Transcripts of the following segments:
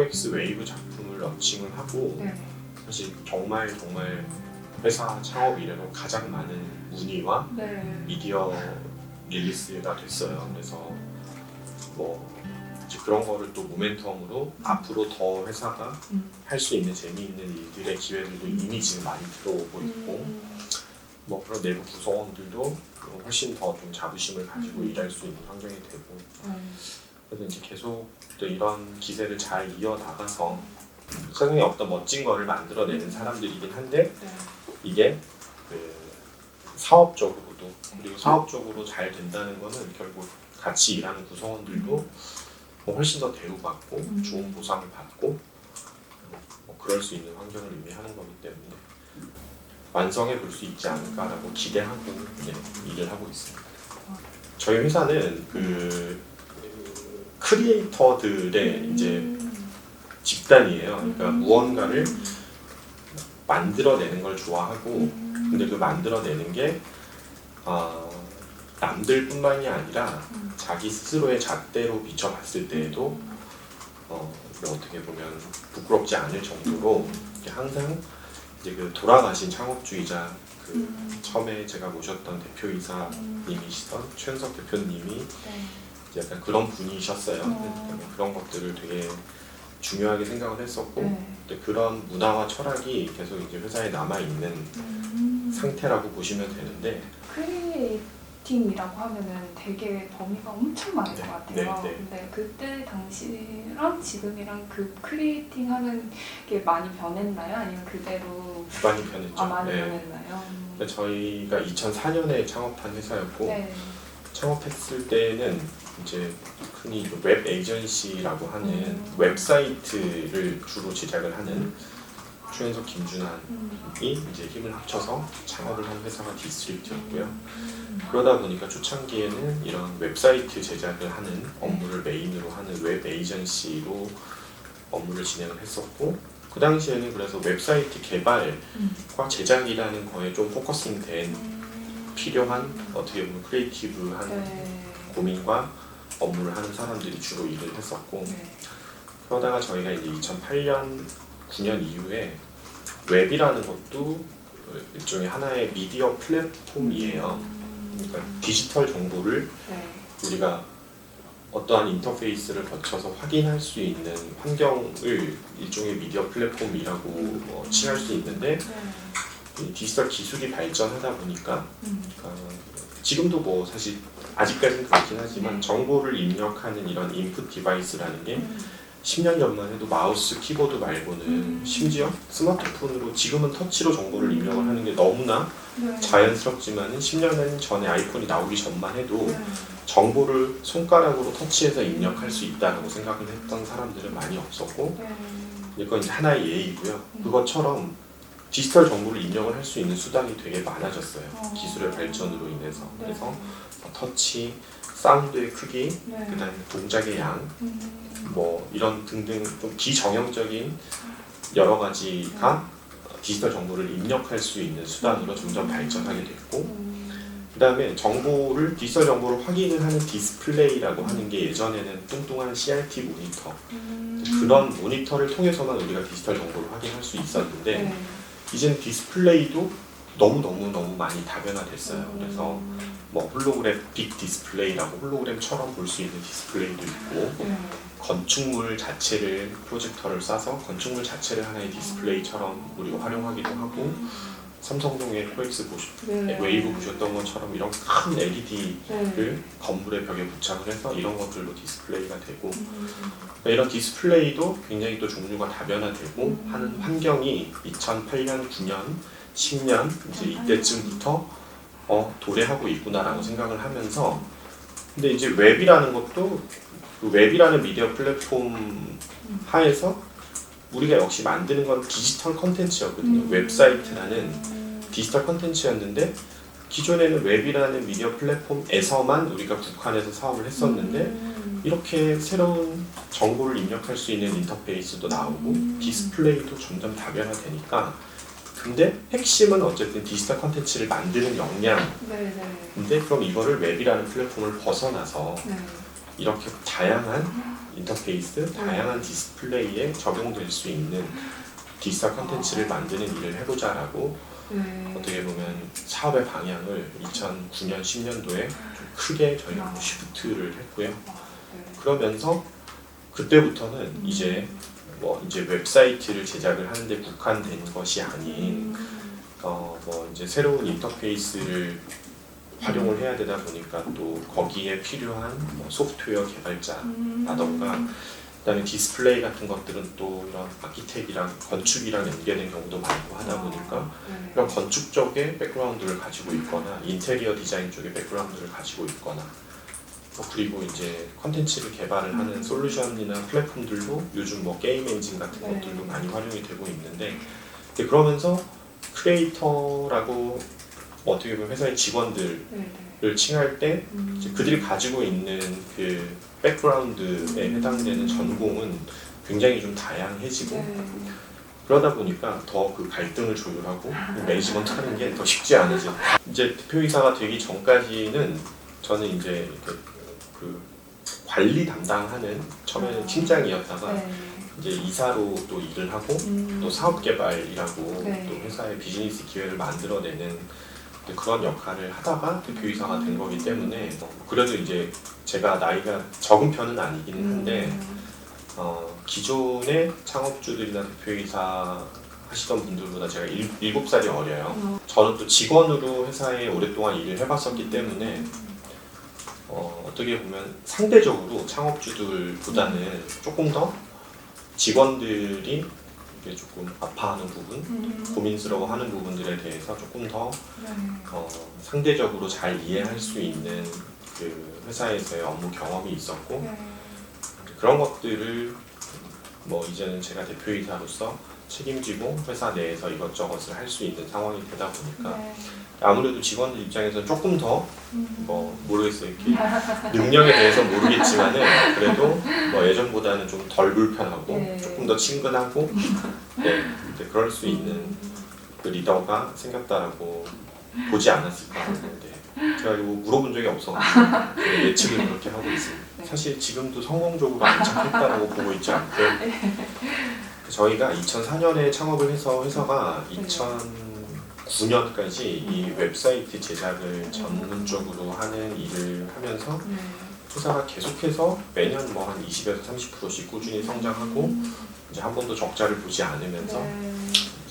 코엑스 웨이브 작품을 런칭을 하고 네. 사실 정말 회사 창업 이래로 가장 많은 문의와 네. 미디어 릴리스가 됐어요. 그래서 뭐 이제 그런 거를 또 모멘텀으로 앞으로 더 회사가 할 수 있는 재미있는 일들의 기회들도 이미 지금 많이 들어오고 있고 뭐 그런 내부 구성원들도 훨씬 더 좀 자부심을 가지고 일할 수 있는 환경이 되고 그래서 이제 계속 또 이런 기세를 잘 이어나가서 세상에 어떤 멋진 거를 만들어내는 사람들이긴 한데 네. 이게 그 사업적으로도 그리고 사업적으로 잘 된다는 거는 결국 같이 일하는 구성원들도 뭐 훨씬 더 대우받고 좋은 보상을 받고 뭐 그럴 수 있는 환경을 의미하는 거기 때문에 완성해 볼 수 있지 않을까라고 기대하고 이제 일을 하고 있습니다. 저희 회사는 그 크리에이터들의 이제 집단이에요. 그러니까 무언가를 만들어내는 걸 좋아하고 근데 그 만들어내는 게 남들뿐만이 아니라 자기 스스로의 잣대로 비춰봤을 때에도 어떻게 보면 부끄럽지 않을 정도로 항상 이제 그 돌아가신 창업주의자 그 처음에 제가 모셨던 대표이사님이시던 최은석 대표님이 이제 약간 그런 분이셨어요. 그런 것들을 되게 중요하게 생각을 했었고 근데 그런 문화와 철학이 계속 이제 회사에 남아 있는 상태라고 보시면 되는데 크리에이팅이라고 하면은 되게 범위가 엄청 많은 것 같아요. 근데 그때 당시랑 지금이랑 그 크리에이팅 하는 게 많이 변했나요? 아니면 그대로 많이 변했죠. 많이 변했나요? 저희가 2004년에 창업한 회사였고 창업했을 때는 이제 흔히 웹 에이전시라고 하는 웹사이트를 주로 제작을 하는 최은석 김준환이 이제 힘을 합쳐서 창업을 한 회사가 디스트릭트였고요. 그러다 보니까 초창기에는 이런 웹사이트 제작을 하는 업무를 메인으로 하는 웹 에이전시로 업무를 진행을 했었고 그 당시에는 그래서 웹사이트 개발과 제작이라는 거에 좀 포커싱된 필요한 어떻게 보면 크리에이티브한 고민과 업무를 하는 사람들이 주로 일을 했었고 그러다가 저희가 이제 2008년, 9년 이후에 웹이라는 것도 일종의 하나의 미디어 플랫폼이에요. 그러니까 디지털 정보를 우리가 어떠한 인터페이스를 거쳐서 확인할 수 있는 환경을 일종의 미디어 플랫폼이라고 칭할 수 있는데 디지털 기술이 발전하다 보니까 지금도 뭐 사실 아직까지는 그렇긴 하지만 정보를 입력하는 이런 인풋 디바이스라는 게 10년 전만 해도 마우스, 키보드 말고는 심지어 스마트폰으로 지금은 터치로 정보를 입력을 하는 게 너무나 자연스럽지만은 10년 전에 아이폰이 나오기 전만 해도 정보를 손가락으로 터치해서 입력할 수 있다고 생각을 했던 사람들은 많이 없었고 이건 이제 하나의 예이고요. 그것처럼 디지털 정보를 입력을 할 수 있는 수단이 되게 많아졌어요. 기술의 발전으로 인해서. 그래서 터치, 사운드의 크기, 그다음에 동작의 양, 뭐 이런 등등 좀 비정형적인 여러 가지가 디지털 정보를 입력할 수 있는 수단으로 점점 발전하게 됐고 그다음에 정보를 디지털 정보를 확인을 하는 디스플레이라고 하는 게 예전에는 뚱뚱한 CRT 모니터 그런 모니터를 통해서만 우리가 디지털 정보를 확인할 수 있었는데 이제는 디스플레이도 너무 많이 다변화됐어요. 그래서 뭐 홀로그램 빅 디스플레이라고 홀로그램처럼 볼 수 있는 디스플레이도 있고 건축물 자체를 프로젝터를 쏴서 건축물 자체를 하나의 디스플레이처럼 우리가 활용하기도 하고 삼성동의 코엑스 웨이브 보셨던 것처럼 이런 큰 LED를 건물의 벽에 부착을 해서 이런 것들로 디스플레이가 되고 이런 디스플레이도 굉장히 또 종류가 다변화되고 하는 환경이 2008년, 9년, 10년 이제 이때쯤부터 도래하고 있구나라고 생각을 하면서 근데 이제 웹이라는 것도 그 웹이라는 미디어 플랫폼 하에서 우리가 역시 만드는 건 디지털 컨텐츠였거든요. 웹사이트라는 디지털 컨텐츠였는데 기존에는 웹이라는 미디어 플랫폼에서만 우리가 국한해서 사업을 했었는데 이렇게 새로운 정보를 입력할 수 있는 인터페이스도 나오고 디스플레이도 점점 다변화되니까 근데 핵심은 어쨌든 디지털 컨텐츠를 만드는 역량 근데 그럼 이거를 웹이라는 플랫폼을 벗어나서 이렇게 다양한 인터페이스, 다양한 디스플레이에 적용될 수 있는 디지털 콘텐츠를 만드는 일을 해보자라고 어떻게 보면 사업의 방향을 2009년, 10년도에 좀 크게 저희가 쉬프트를 했고요. 그러면서 그때부터는 이제 이제 웹사이트를 제작을 하는데 국한된 것이 아닌 이제 새로운 인터페이스를 활용을 해야 되다 보니까 또 거기에 필요한 소프트웨어 개발자라던가 그다음에 디스플레이 같은 것들은 또 이런 아키텍이랑 건축이랑 연계된 경우도 많고 하다 보니까 이런 건축 쪽의 백그라운드를 가지고 있거나 인테리어 디자인 쪽의 백그라운드를 가지고 있거나 그리고 이제 컨텐츠를 개발을 하는 솔루션이나 플랫폼들도 요즘 게임 엔진 같은 것들도 많이 활용이 되고 있는데 그러면서 크리에이터라고 어떻게 보면 회사의 직원들을 칭할 때 이제 그들이 가지고 있는 그 백그라운드에 해당되는 전공은 굉장히 좀 다양해지고 그러다 보니까 더 그 갈등을 조율하고 매니지먼트 하는 게 더 쉽지 않아져. 이제 대표이사가 되기 전까지는 저는 이제 그 관리 담당하는 처음에는 팀장이었다가 이제 이사로 또 일을 하고 또 사업 개발이라고 또 회사의 비즈니스 기회를 만들어내는 그런 역할을 하다가 대표이사가 된 거기 때문에 그래도 이제 제가 나이가 적은 편은 아니기는 한데 기존의 창업주들이나 대표이사 하시던 분들보다 제가 7살이 어려요. 저는 또 직원으로 회사에 오랫동안 일을 해봤었기 때문에 어떻게 보면 상대적으로 창업주들보다는 조금 더 직원들이 이게 조금 아파하는 부분, 고민스러워하는 부분들에 대해서 조금 더 상대적으로 잘 이해할 수 있는 그 회사에서의 업무 경험이 있었고 그런 것들을 이제는 제가 대표이사로서 책임지고 회사 내에서 이것저것을 할 수 있는 상황이 되다 보니까 아무래도 직원들 입장에서 조금 더 모르겠어요. 이렇게 능력에 대해서 모르겠지만은 그래도 예전보다는 좀 덜 불편하고 조금 더 친근하고 그럴 수 있는 그 리더가 생겼다라고 보지 않았을까 하는데 제가 이거 물어본 적이 없어가지고 예측을 그렇게 하고 있습니다. 사실 지금도 성공적으로 안착했다라고 보고 있지 않고요. 저희가 2004년에 창업을 해서 회사가 2009년까지 이 웹사이트 제작을 전문적으로 하는 일을 하면서 회사가 계속해서 매년 한 20에서 30%씩 꾸준히 성장하고 이제 한 번도 적자를 보지 않으면서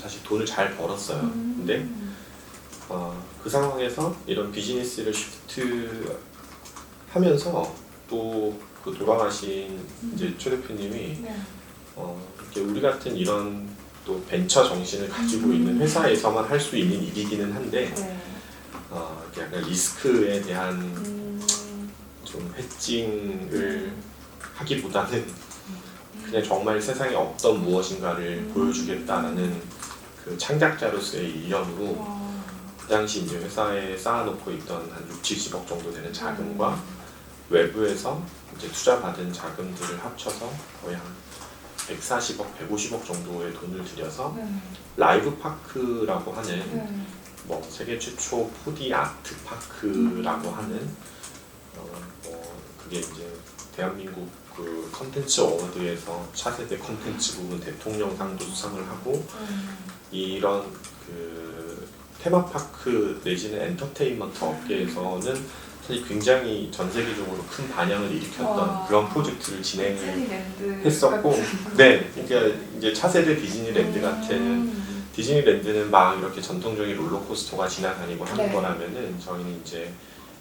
사실 돈을 잘 벌었어요. 근데 그 상황에서 이런 비즈니스를 쉬프트 하면서 또 그 돌아가신 이제 최 대표님이 이렇게 우리 같은 이런 또 벤처 정신을 가지고 있는 회사에서만 할 수 있는 일이기는 한데 이렇게 약간 리스크에 대한 좀 해칭을 하기보다는 그냥 정말 세상에 없던 무엇인가를 보여주겠다라는 그 창작자로서의 일념으로 그 당시 이제 회사에 쌓아놓고 있던 한 6, 70억 정도 되는 자금과 외부에서 이제 투자받은 자금들을 합쳐서 거의 한 140억, 150억 정도의 돈을 들여서 라이브 파크라고 하는 세계 최초 4D 아트 파크라고 하는 그게 이제 대한민국 그 컨텐츠 어워드에서 차세대 컨텐츠 부분 대통령상도 수상을 하고 이런 그 테마파크 내지는 엔터테인먼트 업계에서는 사실 굉장히 전 세계적으로 큰 반향을 일으켰던 그런 프로젝트를 진행을 했었고 그러니까 이제 차세대 디즈니랜드 같은 디즈니랜드는 막 이렇게 전통적인 롤러코스터가 지나다니고 하는 거라면은 저희는 이제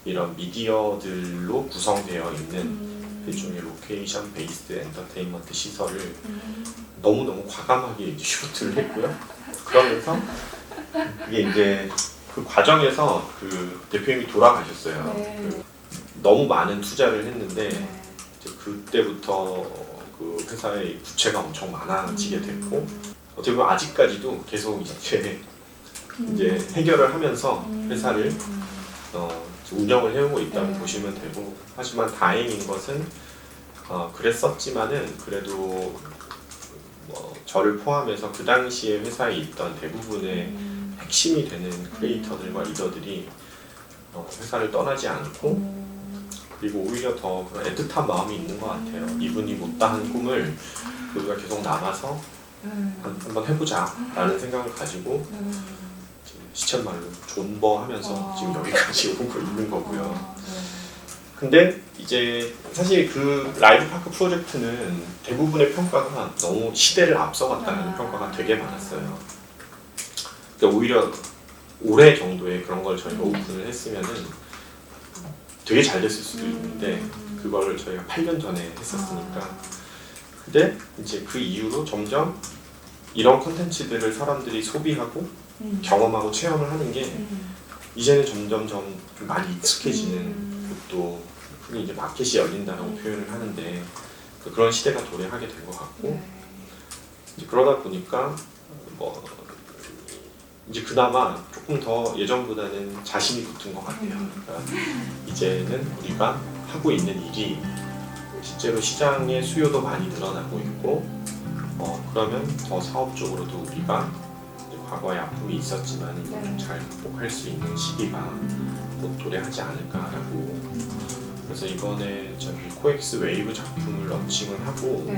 이런 미디어들로 구성되어 있는 일종의 로케이션 베이스드 엔터테인먼트 시설을 너무너무 과감하게 이제 슈트를 했고요. 그러면서 그게 이제 그 과정에서 그 대표님이 돌아가셨어요. 너무 많은 투자를 했는데 이제 그때부터 그 회사의 부채가 엄청 많아지게 됐고 어떻게 보면 아직까지도 계속 이제 해결을 하면서 회사를 운영을 해오고 있다고 보시면 되고 하지만 다행인 것은 그랬었지만은 그래도 저를 포함해서 그 당시에 회사에 있던 대부분의 핵심이 되는 크리에이터들과 리더들이 회사를 떠나지 않고 그리고 오히려 더 그런 애틋한 마음이 있는 것 같아요. 이분이 못다한 꿈을 우리가 계속 남아서 한번 해보자라는 생각을 가지고 시쳇말로 존버하면서 지금 여기까지 오고 있는 거고요. 근데 이제 사실 그 라이브 파크 프로젝트는 대부분의 평가가 너무 시대를 앞서갔다는 평가가 되게 많았어요. 그러니까 오히려 올해 정도에 그런 걸 저희가 오픈을 했으면은 되게 잘 됐을 수도 있는데 그거를 저희가 8년 전에 했었으니까. 근데 이제 그 이후로 점점 이런 콘텐츠들을 사람들이 소비하고 경험하고 체험을 하는 게 이제는 점점 좀 많이 익숙해지는, 또 흔히 이제 마켓이 열린다라고 표현을 하는데 그런 시대가 도래하게 된 것 같고, 이제 그러다 보니까 뭐 이제 그나마 조금 더 예전보다는 자신이 붙은 것 같아요. 그러니까 이제는 우리가 하고 있는 일이 실제로 시장의 수요도 많이 늘어나고 있고, 그러면 더 사업적으로도 우리가 과거에 아픔이 있었지만 좀 잘 극복할 수 있는 시기가 곧 도래하지 않을까라고. 그래서 이번에 저희 코엑스 웨이브 작품을 런칭을 하고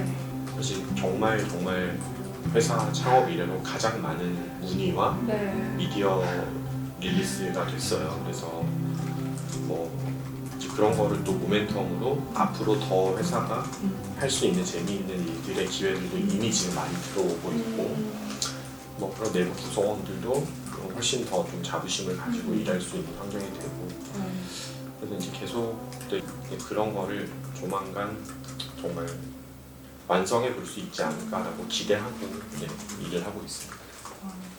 사실 정말 회사 창업 이래로 가장 많은 문의와 미디어 릴리스가 됐어요. 그래서 뭐 이제 그런 거를 또 모멘텀으로 앞으로 더 회사가 할 수 있는 재미있는 일들의 기회들도 이미 지금 많이 들어오고 있고, 뭐 그런 내부 구성원들도 훨씬 더 좀 자부심을 가지고 일할 수 있는 환경이 되고, 그래서 이제 계속 그런 거를 조만간 정말 완성해 볼 수 있지 않을까라고 기대하고 일을 하고 있습니다.